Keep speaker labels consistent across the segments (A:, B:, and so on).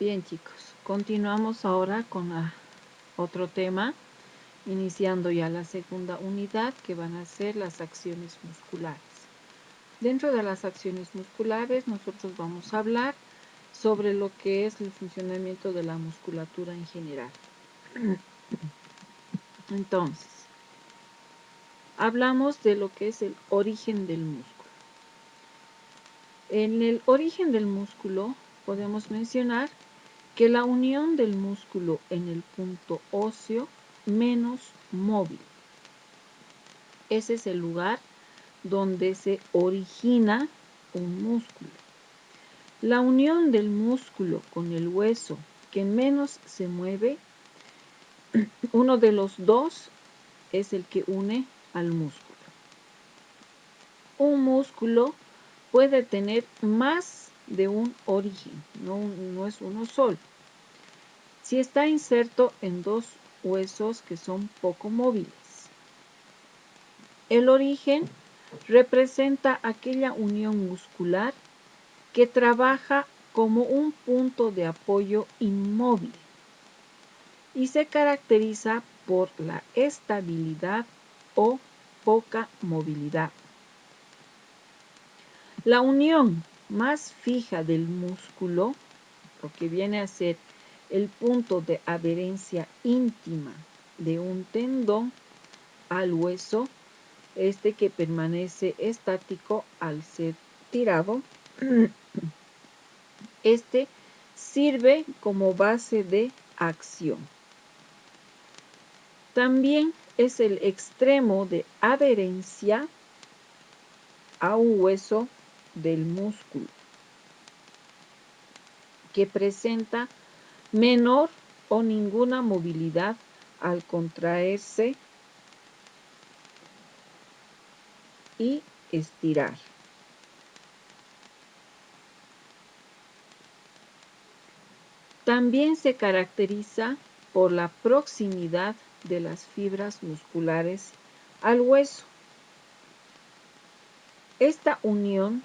A: Bien, chicos, continuamos ahora con otro tema, iniciando ya la segunda unidad, que van a ser las acciones musculares. Dentro de las acciones musculares, nosotros vamos a hablar sobre lo que es el funcionamiento de la musculatura en general. Entonces, hablamos de lo que es el origen del músculo. En el origen del músculo podemos mencionar que la unión del músculo en el punto óseo menos móvil. Ese es el lugar donde se origina un músculo. La unión del músculo con el hueso que menos se mueve, uno de los dos es el que une al músculo. Un músculo puede tener más de un origen, no es uno solo. Si está inserto en dos huesos que son poco móviles. El origen representa aquella unión muscular que trabaja como un punto de apoyo inmóvil y se caracteriza por la estabilidad o poca movilidad. La unión más fija del músculo, lo que viene a ser el punto de adherencia íntima de un tendón al hueso, este que permanece estático al ser tirado, este sirve como base de acción. También es el extremo de adherencia a un hueso del músculo, que presenta menor o ninguna movilidad al contraerse y estirar. También se caracteriza por la proximidad de las fibras musculares al hueso. Esta unión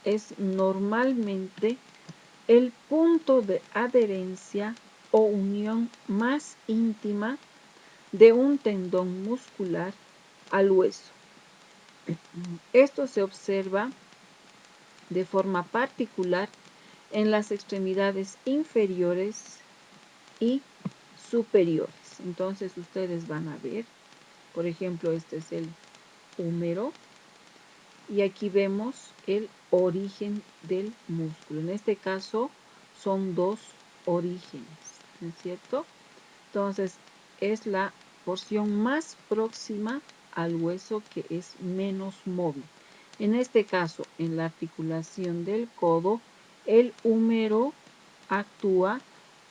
A: es normalmente el punto de adherencia o unión más íntima de un tendón muscular al hueso. Esto se observa de forma particular en las extremidades inferiores y superiores. Entonces ustedes van a ver, por ejemplo, este es el húmero y aquí vemos el origen del músculo. En este caso son dos orígenes, ¿no es cierto? Entonces es la porción más próxima al hueso que es menos móvil. En este caso, en la articulación del codo, el húmero actúa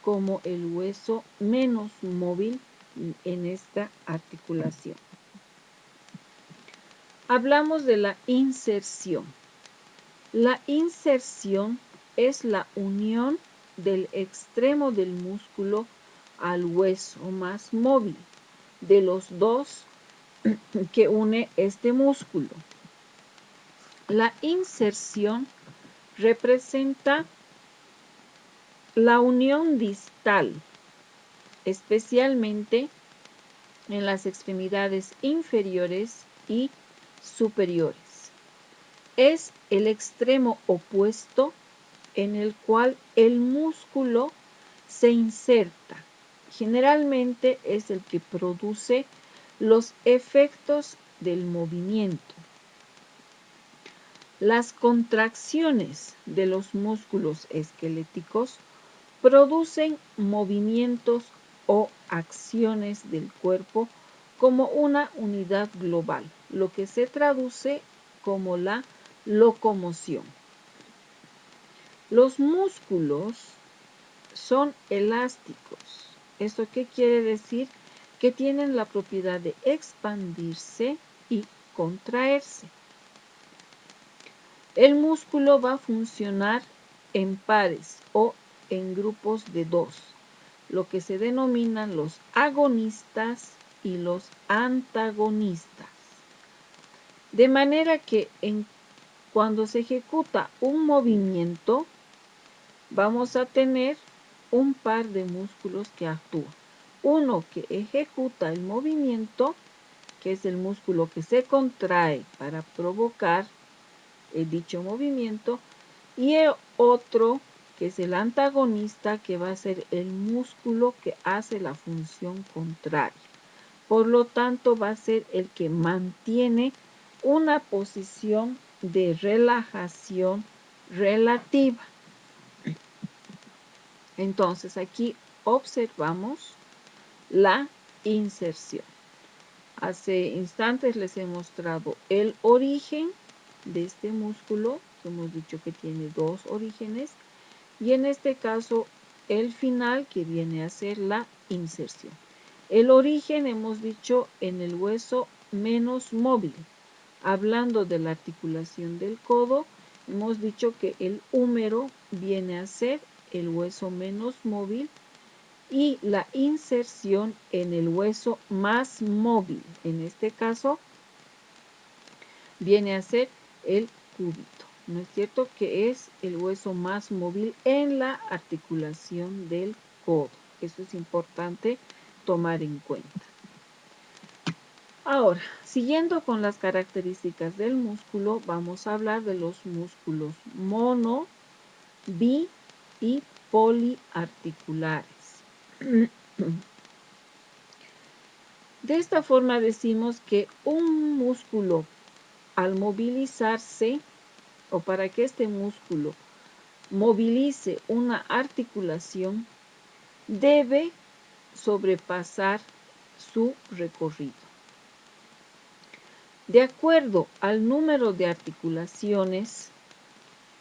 A: como el hueso menos móvil en esta articulación. Hablamos de la inserción. La inserción es la unión del extremo del músculo al hueso más móvil de los dos que une este músculo. La inserción representa la unión distal, especialmente en las extremidades inferiores y superiores. Es el extremo opuesto en el cual el músculo se inserta. Generalmente es el que produce los efectos del movimiento. Las contracciones de los músculos esqueléticos producen movimientos o acciones del cuerpo como una unidad global, lo que se traduce como la locomoción. Los músculos son elásticos. ¿Esto qué quiere decir? Que tienen la propiedad de expandirse y contraerse. El músculo va a funcionar en pares o en grupos de dos, lo que se denominan los agonistas y los antagonistas. De manera que cuando se ejecuta un movimiento, vamos a tener un par de músculos que actúan. Uno que ejecuta el movimiento, que es el músculo que se contrae para provocar dicho movimiento, y el otro que es el antagonista, que va a ser el músculo que hace la función contraria. Por lo tanto, va a ser el que mantiene una posición de relajación relativa. Entonces, aquí observamos la inserción. Hace instantes les he mostrado el origen de este músculo, que hemos dicho que tiene dos orígenes, y en este caso el final, que viene a ser la inserción. El origen hemos dicho en el hueso menos móvil. Hablando de la articulación del codo, hemos dicho que el húmero viene a ser el hueso menos móvil y la inserción en el hueso más móvil. En este caso, viene a ser el cúbito. ¿No es cierto? Que es el hueso más móvil en la articulación del codo. Eso es importante tomar en cuenta. Ahora, siguiendo con las características del músculo, vamos a hablar de los músculos mono, bi y poliarticulares. De esta forma decimos que un músculo, al movilizarse, o para que este músculo movilice una articulación, debe sobrepasar su recorrido. De acuerdo al número de articulaciones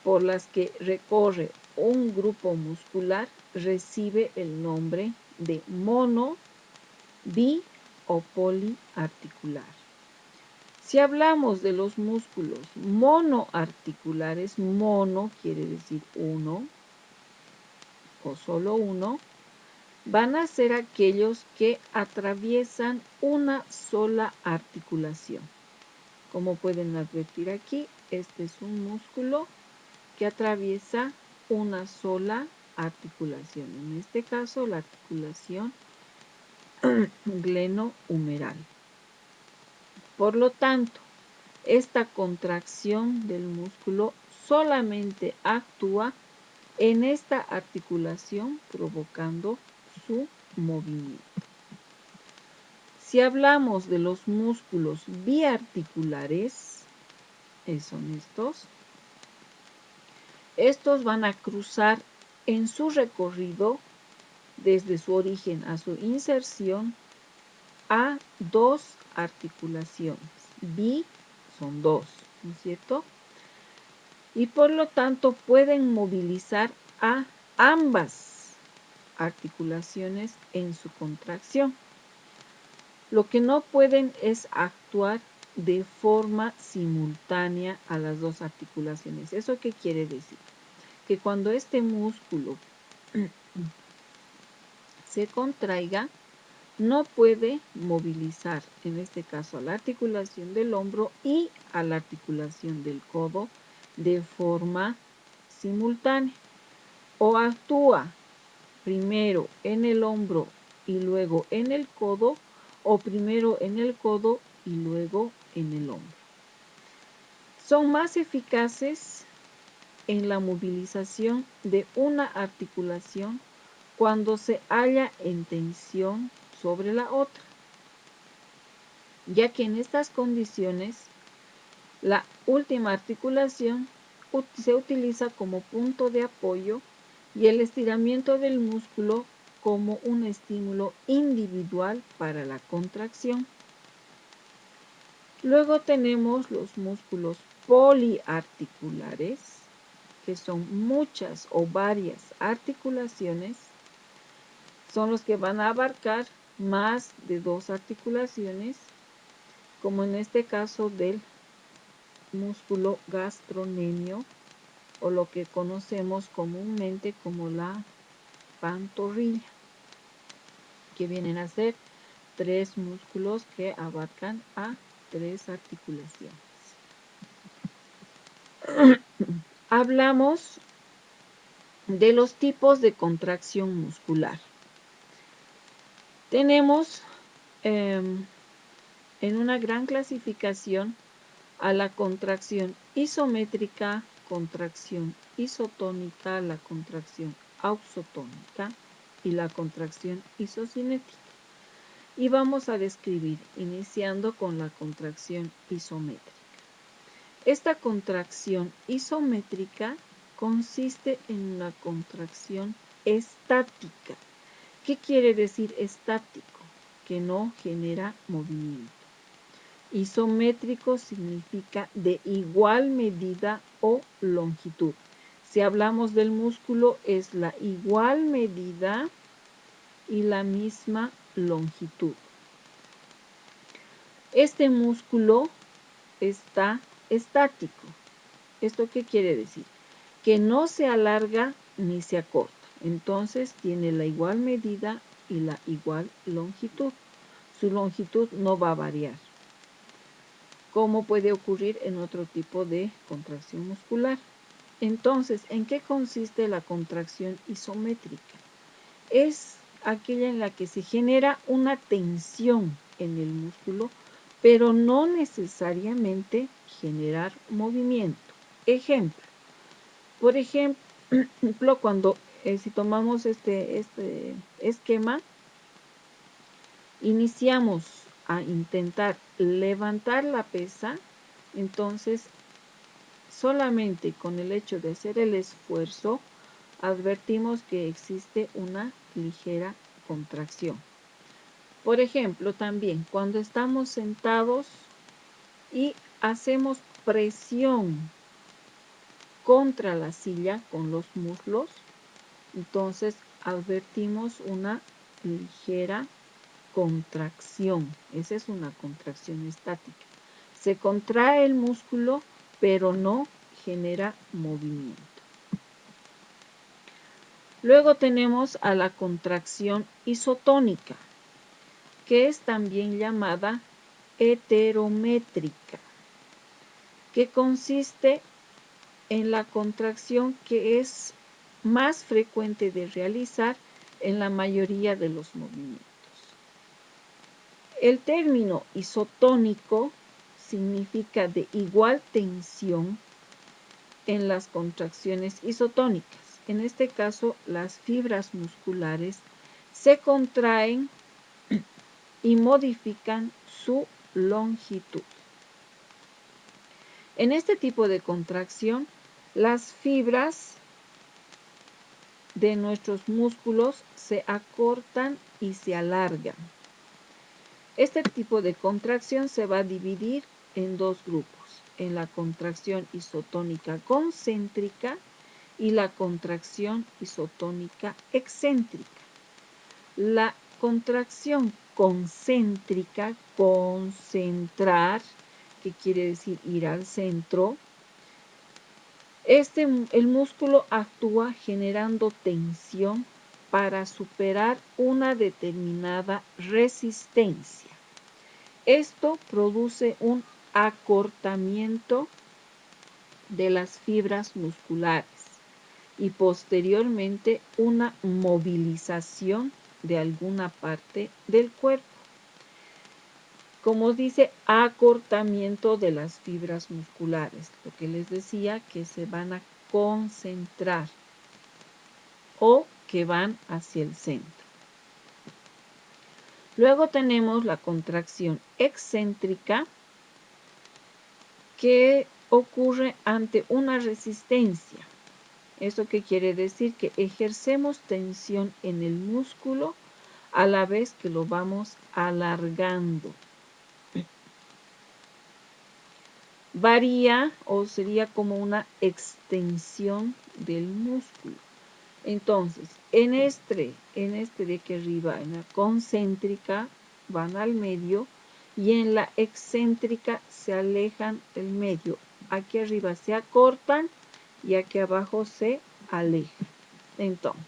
A: por las que recorre un grupo muscular, recibe el nombre de mono, bi o poliarticular. Si hablamos de los músculos monoarticulares, mono quiere decir uno o solo uno, van a ser aquellos que atraviesan una sola articulación. Como pueden advertir aquí, este es un músculo que atraviesa una sola articulación. En este caso, la articulación glenohumeral. Por lo tanto, esta contracción del músculo solamente actúa en esta articulación, provocando su movimiento. Si hablamos de los músculos biarticulares, son estos van a cruzar en su recorrido desde su origen a su inserción a dos articulaciones. Bi son dos, ¿no es cierto? Y por lo tanto pueden movilizar a ambas articulaciones en su contracción. Lo que no pueden es actuar de forma simultánea a las dos articulaciones. ¿Eso qué quiere decir? Que cuando este músculo se contraiga, no puede movilizar, en este caso, a la articulación del hombro y a la articulación del codo de forma simultánea. O actúa primero en el hombro y luego en el codo, o primero en el codo y luego en el hombro. Son más eficaces en la movilización de una articulación cuando se halla en tensión sobre la otra, ya que en estas condiciones la última articulación se utiliza como punto de apoyo y el estiramiento del músculo como un estímulo individual para la contracción. Luego tenemos los músculos poliarticulares, que son muchas o varias articulaciones, son los que van a abarcar más de dos articulaciones, como en este caso del músculo gastrocnemio, o lo que conocemos comúnmente como la pantorrilla, que vienen a ser tres músculos que abarcan a tres articulaciones. Hablamos de los tipos de contracción muscular. Tenemos en una gran clasificación a la contracción isométrica, contracción isotónica, la contracción ausotónica y la contracción isocinética. Y vamos a describir, iniciando con la contracción isométrica. Esta contracción isométrica consiste en una contracción estática. ¿Qué quiere decir estático? Que no genera movimiento. Isométrico significa de igual medida o longitud. Si hablamos del músculo, es la igual medida y la misma longitud. Este músculo está estático. ¿Esto qué quiere decir? Que no se alarga ni se acorta. Entonces tiene la igual medida y la igual longitud. Su longitud no va a variar, como puede ocurrir en otro tipo de contracción muscular. Entonces, ¿en qué consiste la contracción isométrica? Es aquella en la que se genera una tensión en el músculo, pero no necesariamente generar movimiento. Ejemplo, por ejemplo, cuando si tomamos este esquema, iniciamos a intentar levantar la pesa, entonces solamente con el hecho de hacer el esfuerzo, advertimos que existe una ligera contracción. Por ejemplo, también cuando estamos sentados y hacemos presión contra la silla con los muslos, entonces advertimos una ligera contracción. Esa es una contracción estática. Se contrae el músculo, pero no genera movimiento. Luego tenemos a la contracción isotónica, que es también llamada heterométrica, que consiste en la contracción que es más frecuente de realizar en la mayoría de los movimientos. El término isotónico significa de igual tensión en las contracciones isotónicas. En este caso, las fibras musculares se contraen y modifican su longitud. En este tipo de contracción, las fibras de nuestros músculos se acortan y se alargan. Este tipo de contracción se va a dividir en dos grupos, en la contracción isotónica concéntrica y la contracción isotónica excéntrica. La contracción concéntrica, concentrar, que quiere decir ir al centro, el músculo actúa generando tensión para superar una determinada resistencia. Esto produce un acortamiento de las fibras musculares y posteriormente una movilización de alguna parte del cuerpo. Como dice, acortamiento de las fibras musculares, lo que les decía, que se van a concentrar o que van hacia el centro. Luego tenemos la contracción excéntrica, que ocurre ante una resistencia. ¿Eso qué quiere decir? Que ejercemos tensión en el músculo a la vez que lo vamos alargando. Varía o sería como una extensión del músculo. Entonces, en este de aquí arriba, en la concéntrica, van al medio y en la excéntrica se alejan del medio. Aquí arriba se acortan y aquí abajo se alejan. Entonces,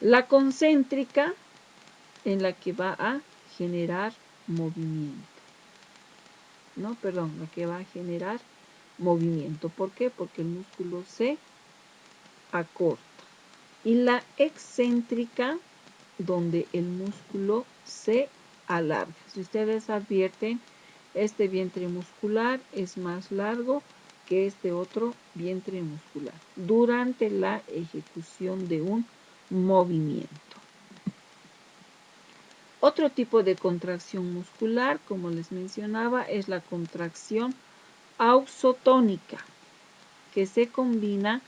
A: la concéntrica en la que va a generar movimiento. La que va a generar movimiento. ¿Por qué? Porque el músculo se acorta, y la excéntrica, donde el músculo se alarga. Si ustedes advierten, este vientre muscular es más largo que este otro vientre muscular durante la ejecución de un movimiento. Otro tipo de contracción muscular, como les mencionaba, es la contracción ausotónica, que se combina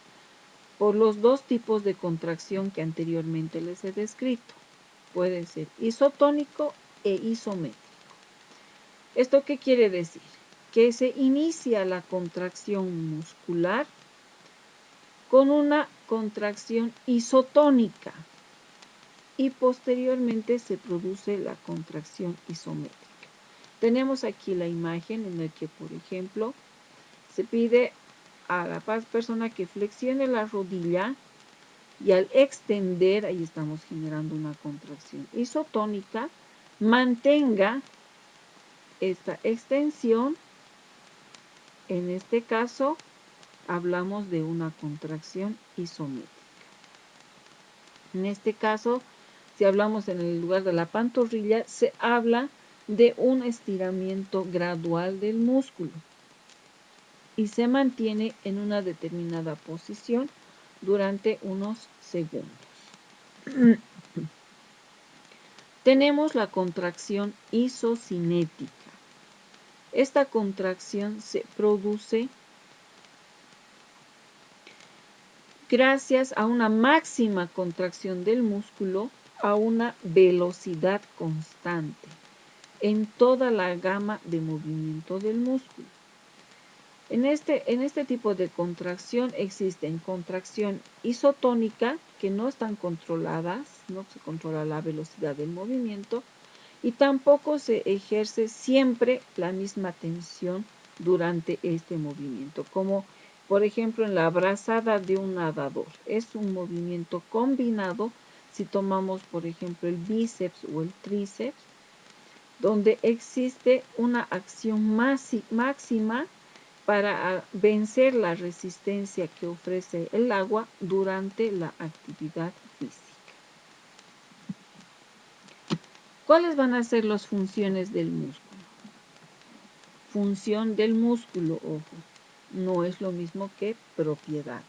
A: por los dos tipos de contracción que anteriormente les he descrito. Puede ser isotónico e isométrico. ¿Esto qué quiere decir? Que se inicia la contracción muscular con una contracción isotónica y posteriormente se produce la contracción isométrica. Tenemos aquí la imagen en la que, por ejemplo, se pide a la persona que flexione la rodilla y al extender, ahí estamos generando una contracción isotónica, mantenga esta extensión. En este caso, hablamos de una contracción isométrica. En este caso, si hablamos en el lugar de la pantorrilla, se habla de un estiramiento gradual del músculo y se mantiene en una determinada posición durante unos segundos. Tenemos la contracción isocinética. Esta contracción se produce gracias a una máxima contracción del músculo a una velocidad constante en toda la gama de movimiento del músculo. En este tipo de contracción existen contracción isotónica, que no están controladas, no se controla la velocidad del movimiento, y tampoco se ejerce siempre la misma tensión durante este movimiento, como por ejemplo en la brazada de un nadador. Es un movimiento combinado si tomamos por ejemplo el bíceps o el tríceps, donde existe una acción máxima para vencer la resistencia que ofrece el agua durante la actividad física. ¿Cuáles van a ser las funciones del músculo? Función del músculo, ojo, no es lo mismo que propiedad.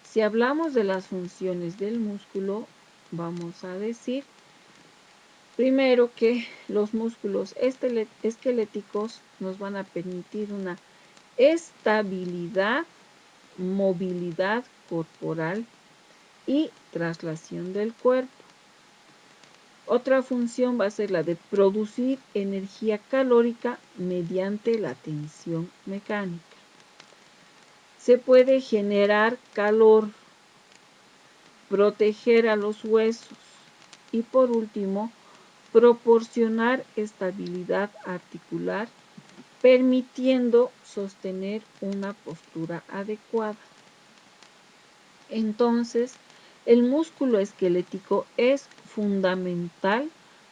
A: Si hablamos de las funciones del músculo, vamos a decir primero que los músculos esqueléticos nos van a permitir una estabilidad, movilidad corporal y traslación del cuerpo. Otra función va a ser la de producir energía calórica mediante la tensión mecánica. Se puede generar calor, proteger a los huesos y por último, proporcionar estabilidad articular, permitiendo sostener una postura adecuada. Entonces, el músculo esquelético es fundamental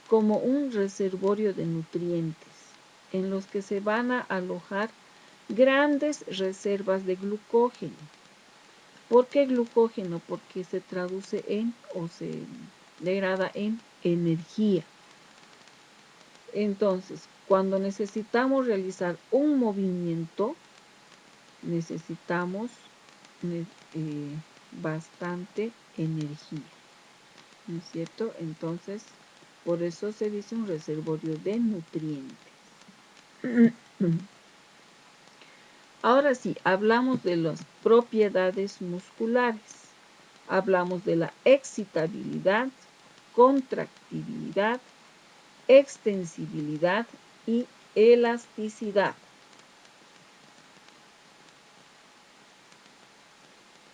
A: como un reservorio de nutrientes en los que se van a alojar grandes reservas de glucógeno. ¿Por qué glucógeno? Porque se traduce en o se degrada en energía. Entonces, cuando necesitamos realizar un movimiento, necesitamos bastante energía, ¿no es cierto? Entonces, por eso se dice un reservorio de nutrientes. Ahora sí, hablamos de las propiedades musculares. Hablamos de la excitabilidad, contractibilidad, extensibilidad y elasticidad.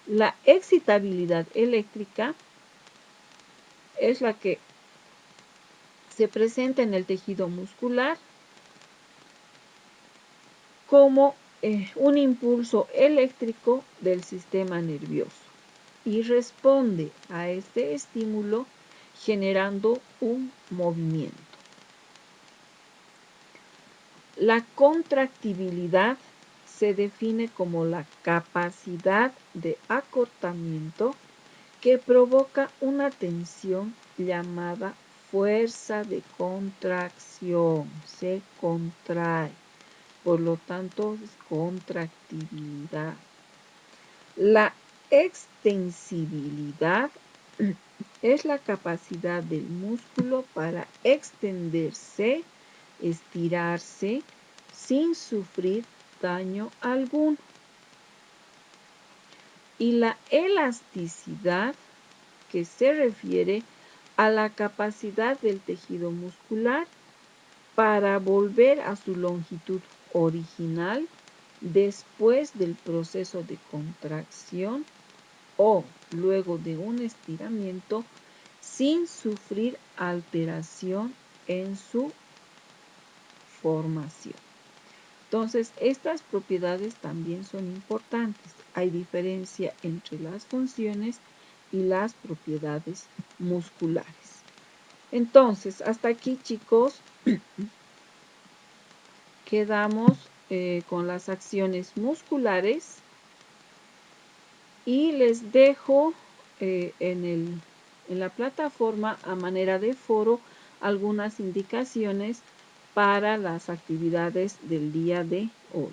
A: La excitabilidad eléctrica es la que se presenta en el tejido muscular como un impulso eléctrico del sistema nervioso y responde a este estímulo generando un movimiento. La contractibilidad se define como la capacidad de acortamiento que provoca una tensión llamada fuerza de contracción. Se contrae, por lo tanto es contractibilidad. La extensibilidad es la capacidad del músculo para extenderse, estirarse, sin sufrir daño alguno. Y la elasticidad, que se refiere a la capacidad del tejido muscular para volver a su longitud original después del proceso de contracción o luego de un estiramiento sin sufrir alteración en su formación. Entonces, estas propiedades también son importantes. Hay diferencia entre las funciones y las propiedades musculares. Entonces, hasta aquí, chicos, quedamos con las acciones musculares y les dejo en la plataforma a manera de foro algunas indicaciones para las actividades del día de hoy.